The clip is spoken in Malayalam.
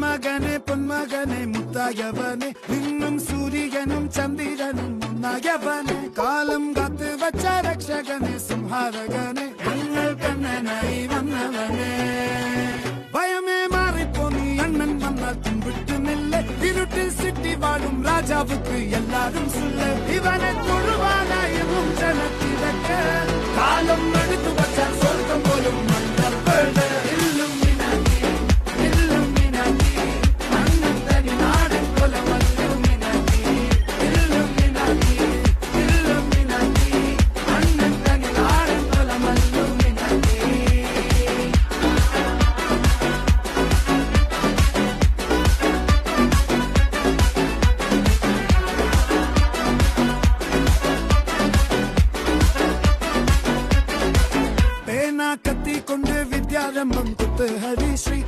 പൊന്മകനെ പൊന്മകനെ മുത്തായവനെ നിന്നും സൂര്യനും ചന്ദ്രനും ഒന്നായവനെ കാലം കാത്ത് വച്ച രക്ഷകനെ സംഹാരകനെ ഞങ്ങൾ കണ്ണനായി വന്നവനെ ഭയമേ മാറിപ്പോ നീ അണ്ണൻ വന്നാൽ തുമ്പിട്ടുന്നില്ല ഇരുട്ടിൽ സിറ്റി വാഴും രാജാവുക്ക് എല്ലാരും സുല്ല ഇവനെ തൊഴുവാനായും ജനത്തിരക്ക് കാലം എടുത്തു വച്ചാൽ സ്വർഗം പോലും മണ്ണൽ വീട് കത്തി കൊണ്ട് വിദ്യാരംഭം കുത്ത് ഹരിശ്രീ